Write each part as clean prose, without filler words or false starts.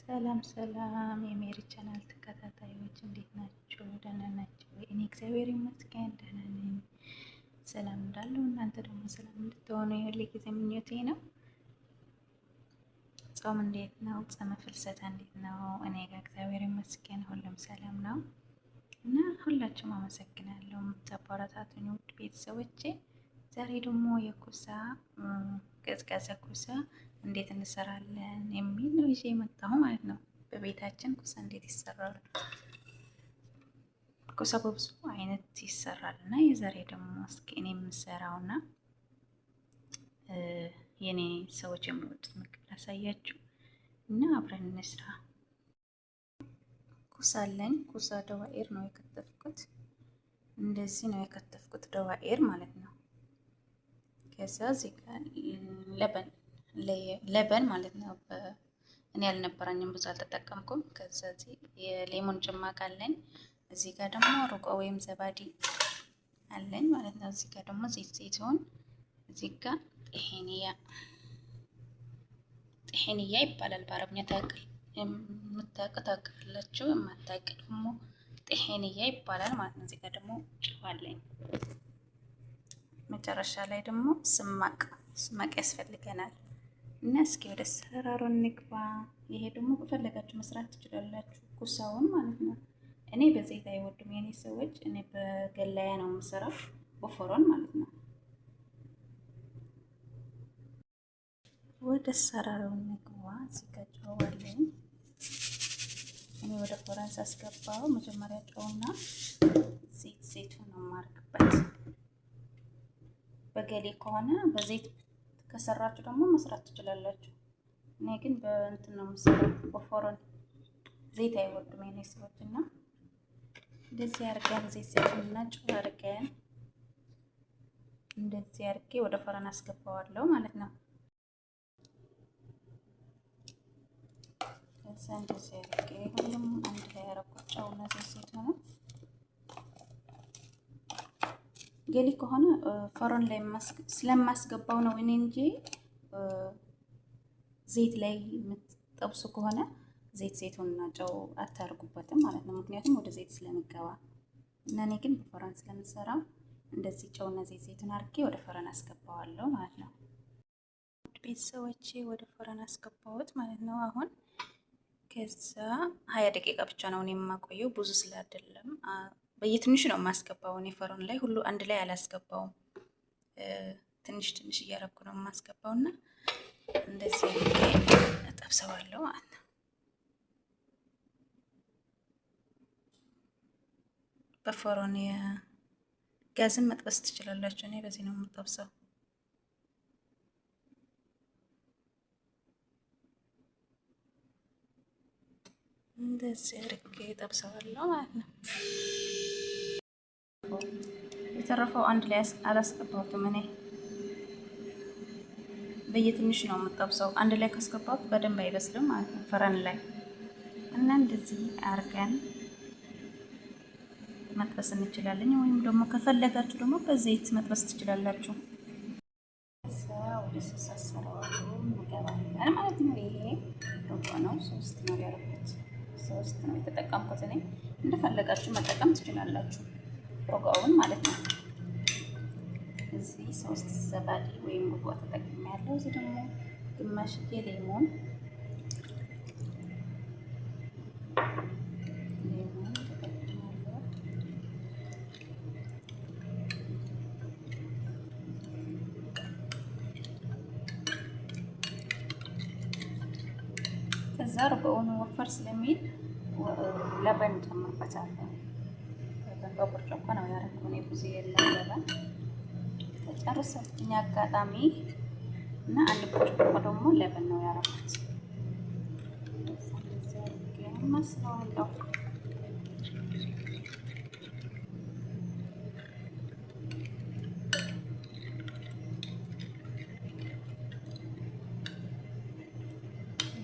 ሰላም ሰላም የሜሪ ቻናል ተከታታዮች እንዴት ናችሁ? ደህና ናችሁ? እኔ እግዚአብሔር ይመስገን ደህና ነኝ። ሰላም እንዳለው እናንተ ደግሞ ሰላም እንድትሆኑ የሁሌ ጊዜ ምኞቴ ነው። ጾም እንዴት ነው? ጾመ ፍልሰታ እንዴት ነው? እኔ ጋር እግዚአብሔር ይመስገን ሁሉም ሰላም ነው እና ሁላችሁም አመሰግናለሁ የምታበረታቱኝ ውድ ቤተሰቦቼ። ዛሬ ደግሞ የኩሳ ቀዝቃዛ ኩሳ እንዴት እንሰራለን የሚል ነው ይዤ የመጣሁ ማለት ነው። በቤታችን ኩሳ እንዴት ይሰራል? ኩሳ በብዙ አይነት ይሰራል እና የዛሬ ደግሞ እስኪ እኔ የምሰራውና የኔ ሰዎች የሚወዱት ምግብ ላሳያችሁ እና አብረን እንስራ። ኩሳ አለኝ። ኩሳ ደዋኤር ነው የከተፍኩት። እንደዚህ ነው የከተፍኩት ደዋኤር ማለት ነው። ከዛ እዚህ ጋር ለበን ማለት ነው። እኔ አልነበረኝም ብዙ አልተጠቀምኩም። ከዛ እዚህ የሌሞን ጭማቂ አለኝ። እዚህ ጋር ደግሞ ሩቆ ወይም ዘባዲ አለኝ ማለት ነው። እዚህ ጋር ደግሞ ዘይት ዘይቱን፣ እዚህ ጋር ጤሄንያ ይባላል በአረብኛ። ታቅል የምታውቁ ታውቃላችሁ፣ የማታውቁ ደግሞ ጤሄንያ ይባላል ማለት ነው። እዚህ ጋር ደግሞ ጨው አለኝ። መጨረሻ ላይ ደግሞ ስማቅ ያስፈልገናል። እና እስኪ ወደ አሰራሩ እንግባ። ይሄ ደግሞ ከፈለጋችሁ መስራት ትችላላችሁ፣ ኩሳውን ማለት ነው። እኔ በዘይት አይወዱም የኔ ሰዎች። እኔ በገላያ ነው የምሰራው፣ በፎሮን ማለት ነው። ወደ አሰራሩ እንግባ። እዚህ ጋር ጨው አለኝ። እኔ ወደ ፎረን ሳስገባው መጀመሪያ ጨውና ዘይቱን ነው የማርግበት። በገሌ ከሆነ በዘይት ከሰራችሁ ደግሞ መስራት ትችላላችሁ። እኔ ግን በእንትን ነው የምሰራው፣ በፎረን። ዘይት አይወዱም የኔ ሰዎች እና እንደዚህ አድርገን ዘይት ዘይቱንና ጨው አድርገን እንደዚህ አድርጌ ወደ ፎረን አስገባዋለሁ ማለት ነው። ከዛ እንደዚህ አድርጌ ሁሉም አንድ ላይ ያደረኩት ጨውና ዘይት ዘይቱን። ገሊ ከሆነ ፎረን ላይ ስለማስገባው ነው እኔ እንጂ ዘይት ላይ የምትጠብሱ ከሆነ ዘይት ዘይቱንና ጨው አታርጉበትም ማለት ነው። ምክንያቱም ወደ ዘይት ስለሚገባ እና እኔ ግን በፎረን ስለምሰራ እንደዚህ ጨውና ዘይት ዘይቱን አድርጌ ወደ ፎረን አስገባዋለሁ ማለት ነው። ቤተሰቦቼ ወደ ፎረን አስገባሁት ማለት ነው። አሁን ከዛ 20 ደቂቃ ብቻ ነው እኔ የማቆየው፣ ብዙ ስላይደለም በየትንሹ ነው የማስገባው። እኔ ፎረን ላይ ሁሉ አንድ ላይ አላስገባውም። ትንሽ ትንሽ እያረኩ ነው የማስገባው እና እንደዚህ እጠብሰዋለሁ ማለት ነው። በፎረን ጋዝን መጥበስ ትችላላችሁ። እኔ በዚህ ነው የምጠብሰው። እንደዚህ አድርጌ እጠብሰዋለሁ ማለት ነው። የተረፈው አንድ ላይ አላስገባሁትም። እኔ በየትንሽ ነው የምጠብሰው። አንድ ላይ ካስገባሁት በደንብ አይበስልም ማለት ነው ፎረን ላይ እና እንደዚህ አድርገን መጥበስ እንችላለን። ወይም ደግሞ ከፈለጋችሁ ደግሞ በዘይት መጥበስ ትችላላችሁ። ወደ ስሳሰራዋሉ እንገባለን ማለት ነው። ይሄ ሩቆ ነው። 3 ነው ያደረኩት፣ 3 ነው የተጠቀምኩት። እኔ እንደፈለጋችሁ መጠቀም ትችላላችሁ ሩቆውን ማለት ነው። እዚህ 3 ዘባዲ ወይም ሩቆ ተጠቅሜያለሁ። እዚህ ደግሞ ግማሽ ሌሞን ከዛ ሩቆውን ወፈር ስለሚል ለበን ጨምርበታለሁ። በብርጭቆ ነው ያደረኩት እኔ፣ ብዙ የለም ለበን ተጨርሰብኝ አጋጣሚ እና 1 ብርጭቆ ደግሞ ለበን ነው ያደረኩት። መስለዋለሁ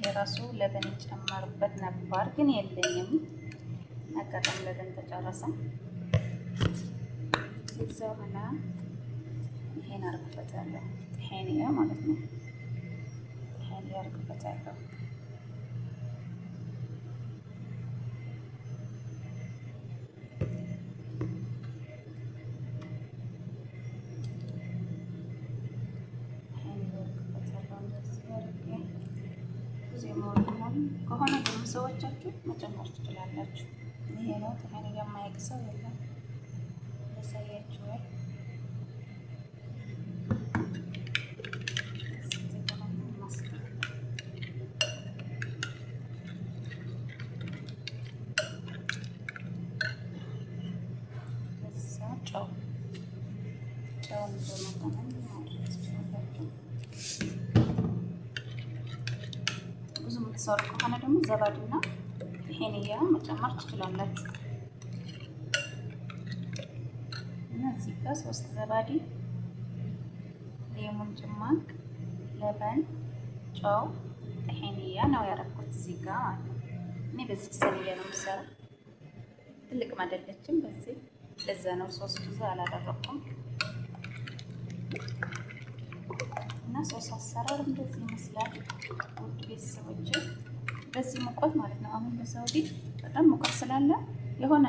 የራሱ ለበን ይጨመርበት ነበር ግን የለኝም። አጋጣሚ ለበን ተጨረሰ። እዛ ሆነ ይሄን አርግበታለሁ። ጤሄንያ ማለት ነው። ጤሄንያ አርግበታለሁ። የምወድ ከሆነ ግን ሰዎቻችሁ መጨመር ትችላላችሁ። ይሄ ነው ትሄን የማያውቅ ሰው የለም። ያሳያችሁ ወይ ጨውን በመጠኑ ማድረግ ትችላላችሁ። ብዙ የምትሰሩ ከሆነ ደግሞ ዘባድና ሄንያ መጨመር ትችላላችሁ። እና እዚህ ጋር 3 ዘባዲ፣ ሌሞን ጭማቅ፣ ለበን፣ ጨው፣ ሄንያ ነው ያደረኩት እዚህ ጋር ማለት ነው። እኔ በዚህ ሰንያ ነው የምሰራው። ትልቅ ማደለችም በዚህ ለዛ ነው 3 ጊዜ አላደረኩም። እና ሶስ አሰራር እንደዚህ ይመስላል ውድ ቤተሰቦች፣ በዚህ ሙቀት ማለት ነው። አሁን በሳውዲ በጣም ሙቀት ስላለ የሆነ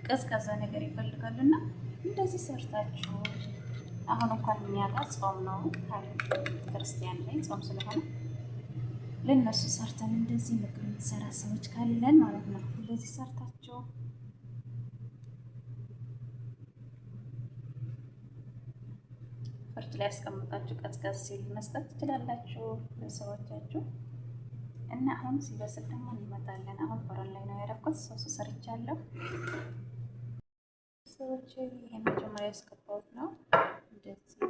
ቀዝቃዛ ነገር ይፈልጋሉና እንደዚህ ሰርታችሁ አሁን እንኳን እኛ ጋር ጾም ነው ክርስቲያን ላይ ጾም ስለሆነ ለነሱ ሰርተን እንደዚህ ምግብ የምንሰራ ሰዎች ካለን ማለት ነው እንደዚህ ሰርታችሁ ፍርድ ላይ ያስቀምጣችሁ ቀዝቀዝ ሲል መስጠት ትችላላችሁ ለሰዎቻችሁ። እና አሁን ሲበስል ደግሞ እንመጣለን። አሁን ፈረን ላይ ነው ያደረኩት። ሶስ ሰርቻለሁ ሰዎች። ይሄን መጀመሪያ ያስገባሁት ነው። እንደዚህ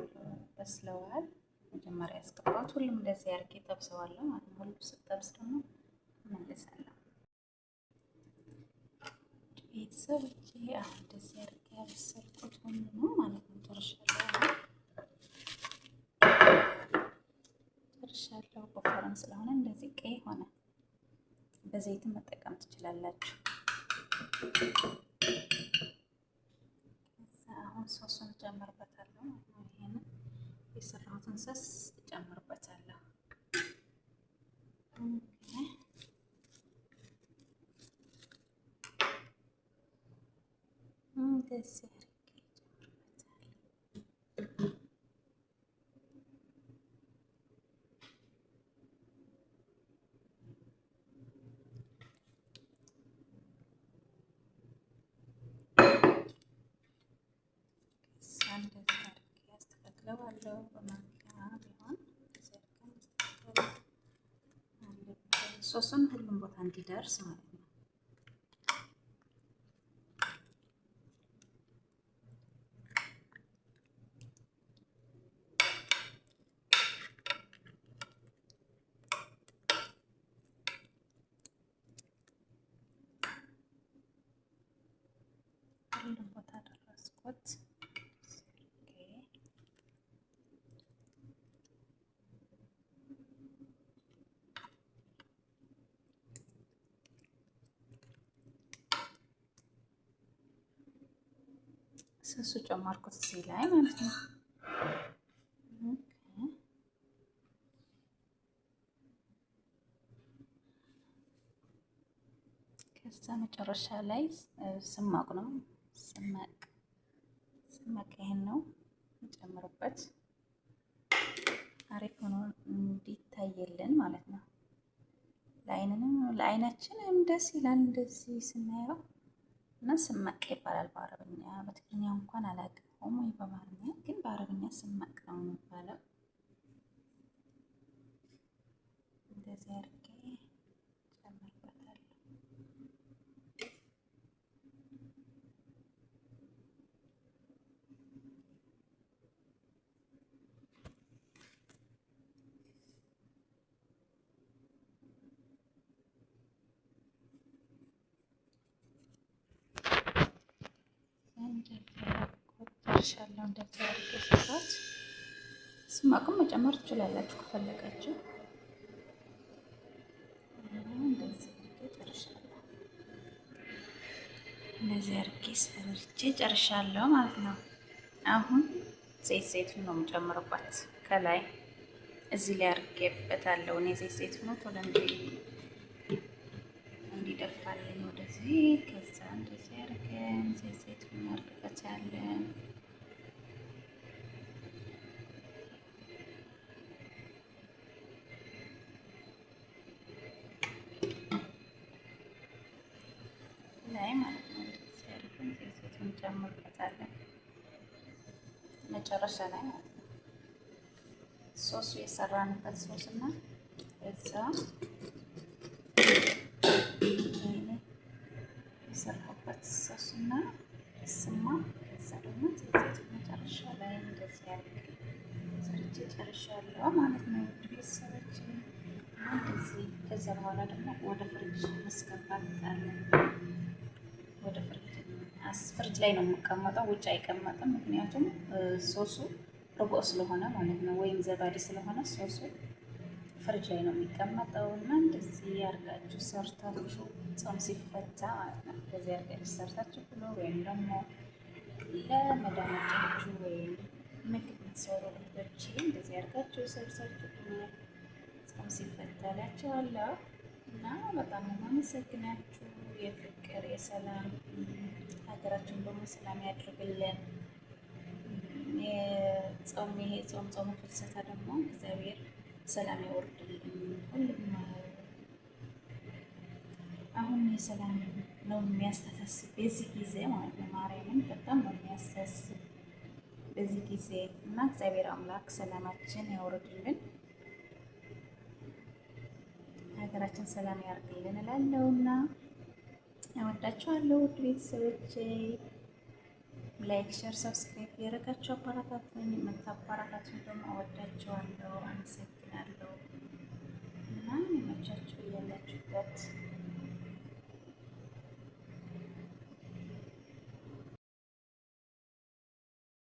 በስለዋል። መጀመሪያ ያስገባሁት ሁሉም እንደዚህ አድርጌ ጠብሰዋለሁ ማለት ነው። ሁሉ ስጠብስ ደግሞ እመለሳለሁ። ቤተሰቦቼ አሁን እንደዚህ አድርጌ ያበሰልኩት ሁሉንም ማለት ነው ጨርሻለሁ። በፈረን ስለሆነ እንደዚህ ቀይ ሆነ። በዘይት መጠቀም ትችላላችሁ። አሁን ሶሱን እጨምርበታለሁ። ይሄንን የሰራሁትን ሶስ እጨምርበታለሁ። እንደዚህ ያስተካክለዋለሁ በማንኪያ ቢሆን ሶሱን ሁሉም ቦታ እንዲደርስ ማለት ነው። ሁሉም ቦታ ደረስኩት። ስሱ ጨመርኩት እዚህ ላይ ማለት ነው። ከዛ መጨረሻ ላይ ስማቅ ነው ስማቅ ይሄን ነው እንጨምርበት። አሪፍ ሆኖ እንዲታየልን ማለት ነው። ለአይናችንም ደስ ይላል እንደዚህ ስናየው። እና ስመቅ ይባላል በአረብኛ። በትግርኛ እንኳን አላውቅም ወይ በአማርኛ ግን በአረብኛ ስመቅ ነው የሚባለው። እንደዚህ አድርጌ ጨምርበታለሁ። ጨርሻለሁ። እንደዚህ አድርጌ ሰራት ስማቅም መጨመር ትችላላችሁ ከፈለጋችሁ። እንደዚህ አድርጌ ሰርቼ ጨርሻለሁ ማለት ነው። አሁን ዘይቱን ነው የምጨምርበት ከላይ እዚህ ላይ አድርጌበታለሁ። እኔ ዘይቱን ቶሎ እንዲደፋልኝ ወደዚህ። ከዛ እንደዚህ አድርገን ዘይቱን እናደርግበታለን። እንጨምርበታለን መጨረሻ ላይ ማለት ነው። ሶሱ የሰራንበት ሶስ እና እዛ የሰራሁበት ሶስ እና ስማ እዛ ደግሞ ዘይት መጨረሻ ላይ እንደዚህ አድርጌ ሰርቼ ጨርሻለሁ ማለት ነው። ቤተሰቦች እንደዚህ ከዛ በኋላ ደግሞ ወደ ፍሪጅ ማስገባት አለን። ወደ ፍሪጅ ላይ ነው የምቀመጠው፣ ውጭ አይቀመጥም። ምክንያቱም ሶሱ ርጎ ስለሆነ ማለት ነው፣ ወይም ዘባዲ ስለሆነ ሶሱ ፍሪጅ ላይ ነው የሚቀመጠው። እና እንደዚህ አድርጋችሁ ሰርታችሁ ጾም ሲፈታ ማለት ነው እንደዚህ አድርጋችሁ ሰርታችሁ ብሎ ወይም ደግሞ ለመዳሞቻችሁ ወይም ምግብ የምትሰሩ ልጆች እንደዚህ አድርጋችሁ ሰርታችሁ ብሎ ጾም ሲፈታ እላችኋለሁ። እና በጣም አመሰግናችሁ። የፍቅር የሰላም ሀገራችን ደግሞ ሰላም ያድርግልን። የጾም ይሄ ጾም ፍልሰታ ደግሞ እግዚአብሔር ሰላም ያወርድልን። ሁሉም አሁን የሰላም ነው የሚያስተሳስብ በዚህ ጊዜ ማለት ነው። ማርያምን በጣም ነው የሚያስተሳስብ በዚህ ጊዜ እና እግዚአብሔር አምላክ ሰላማችን ያወርድልን፣ ሀገራችን ሰላም ያርግልን እላለሁ እና እወዳችኋለሁ ውድ ቤተሰቦቼ። ላይክ፣ ሸር፣ ሰብስክራይብ ያደረጋችሁ አባላታችሁን የምታባላታችሁን ደግሞ እወዳችኋለሁ።